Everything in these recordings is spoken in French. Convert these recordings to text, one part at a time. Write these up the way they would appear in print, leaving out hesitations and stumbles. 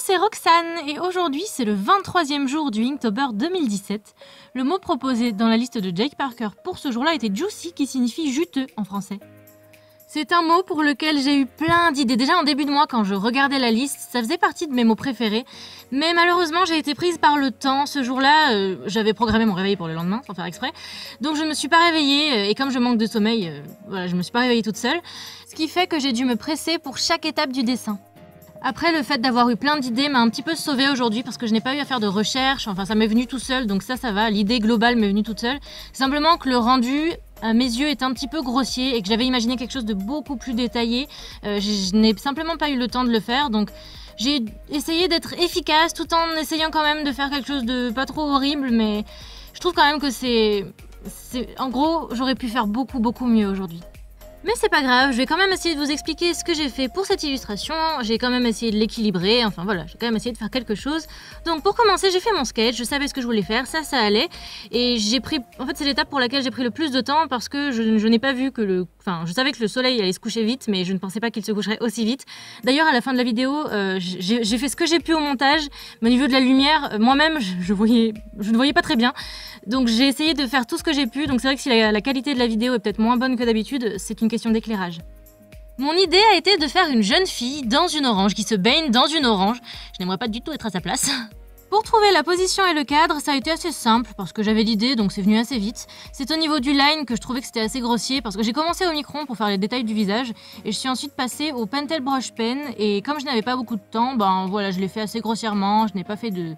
c'est Roxane et aujourd'hui c'est le 23e jour du Inktober 2017. Le mot proposé dans la liste de Jake Parker pour ce jour-là était juicy qui signifie juteux en français. C'est un mot pour lequel j'ai eu plein d'idées. Déjà en début de mois quand je regardais la liste, ça faisait partie de mes mots préférés. Mais malheureusement j'ai été prise par le temps. Ce jour-là, j'avais programmé mon réveil pour le lendemain, sans faire exprès. Donc je ne me suis pas réveillée et comme je manque de sommeil, voilà, je me suis pas réveillée toute seule. Ce qui fait que j'ai dû me presser pour chaque étape du dessin. Après, le fait d'avoir eu plein d'idées m'a un petit peu sauvée aujourd'hui parce que je n'ai pas eu à faire de recherche, enfin ça m'est venu tout seul, donc ça va, l'idée globale m'est venue toute seule. Simplement que le rendu, à mes yeux, est un petit peu grossier et que j'avais imaginé quelque chose de beaucoup plus détaillé. Je n'ai simplement pas eu le temps de le faire, donc j'ai essayé d'être efficace tout en essayant quand même de faire quelque chose de pas trop horrible, mais je trouve quand même que c'est... En gros, j'aurais pu faire beaucoup mieux aujourd'hui. Mais c'est pas grave, je vais quand même essayer de vous expliquer ce que j'ai fait pour cette illustration, j'ai quand même essayé de l'équilibrer, enfin voilà, j'ai quand même essayé de faire quelque chose. Donc pour commencer, j'ai fait mon sketch, je savais ce que je voulais faire, ça allait, et j'ai pris, en fait c'est l'étape pour laquelle j'ai pris le plus de temps parce que je n'ai pas vu que je savais que le soleil allait se coucher vite, mais je ne pensais pas qu'il se coucherait aussi vite. D'ailleurs à la fin de la vidéo, j'ai fait ce que j'ai pu au montage, mais au niveau de la lumière, moi-même je ne voyais pas très bien. Donc j'ai essayé de faire tout ce que j'ai pu, donc c'est vrai que si la qualité de la vidéo est peut-être moins bonne que d'habitude, c'est une question d'éclairage. Mon idée a été de faire une jeune fille dans une orange, qui se baigne dans une orange. Je n'aimerais pas du tout être à sa place. Pour trouver la position et le cadre, ça a été assez simple, parce que j'avais l'idée, donc c'est venu assez vite. C'est au niveau du line que je trouvais que c'était assez grossier, parce que j'ai commencé au micron pour faire les détails du visage, et je suis ensuite passée au Pentel Brush Pen, et comme je n'avais pas beaucoup de temps, ben voilà, je l'ai fait assez grossièrement, je n'ai pas fait de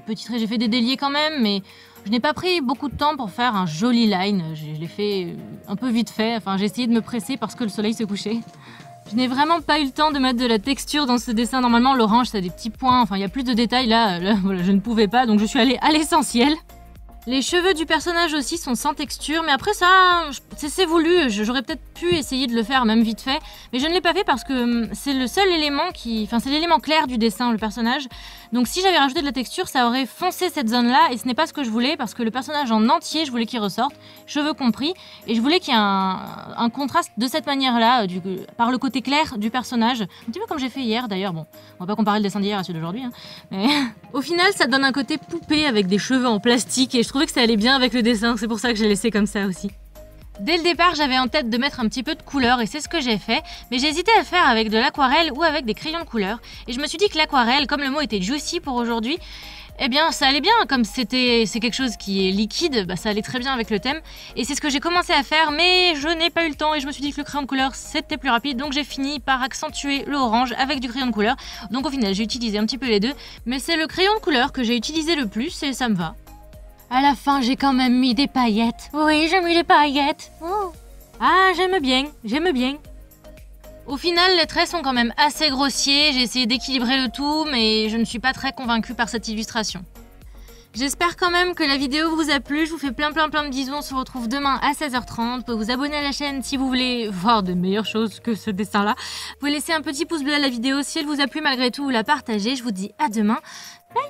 petits traits, j'ai fait des déliés quand même, mais je n'ai pas pris beaucoup de temps pour faire un joli line, je l'ai fait un peu vite fait, enfin j'ai essayé de me presser parce que le soleil se couchait. Je n'ai vraiment pas eu le temps de mettre de la texture dans ce dessin. Normalement, l'orange, ça a des petits points. Enfin, il y a plus de détails. Là, voilà, je ne pouvais pas. Donc, je suis allée à l'essentiel. Les cheveux du personnage aussi sont sans texture. Mais après ça, c'est voulu. J'aurais peut-être pu essayer de le faire, même vite fait. Mais je ne l'ai pas fait parce que c'est le seul élément Enfin, c'est l'élément clair du dessin, le personnage. Donc, si j'avais rajouté de la texture, ça aurait foncé cette zone-là. Et ce n'est pas ce que je voulais parce que le personnage en entier, je voulais qu'il ressorte, cheveux compris. Et je voulais qu'il y ait un contraste de cette manière-là, par le côté clair du personnage. Un petit peu comme j'ai fait hier d'ailleurs. Bon, on va pas comparer le dessin d'hier à celui d'aujourd'hui. Hein. Mais au final, ça donne un côté poupée avec des cheveux en plastique. Et je trouvais que ça allait bien avec le dessin. C'est pour ça que j'ai laissé comme ça aussi. Dès le départ, j'avais en tête de mettre un petit peu de couleur et c'est ce que j'ai fait, mais j'ai hésité à le faire avec de l'aquarelle ou avec des crayons de couleur. Et je me suis dit que l'aquarelle, comme le mot était juicy pour aujourd'hui, eh bien ça allait bien, comme c'est quelque chose qui est liquide, bah, ça allait très bien avec le thème. Et c'est ce que j'ai commencé à faire, mais je n'ai pas eu le temps et je me suis dit que le crayon de couleur c'était plus rapide, donc j'ai fini par accentuer l'orange avec du crayon de couleur. Donc au final j'ai utilisé un petit peu les deux, mais c'est le crayon de couleur que j'ai utilisé le plus et ça me va. À la fin, j'ai quand même mis des paillettes. Oui, j'ai mis des paillettes. Oh. Ah, j'aime bien. Au final, les traits sont quand même assez grossiers. J'ai essayé d'équilibrer le tout, mais je ne suis pas très convaincue par cette illustration. J'espère quand même que la vidéo vous a plu. Je vous fais plein de bisous. On se retrouve demain à 16h30. Vous pouvez vous abonner à la chaîne si vous voulez voir de meilleures choses que ce dessin-là. Vous pouvez laisser un petit pouce bleu à la vidéo si elle vous a plu malgré tout ou la partager. Je vous dis à demain. Bye!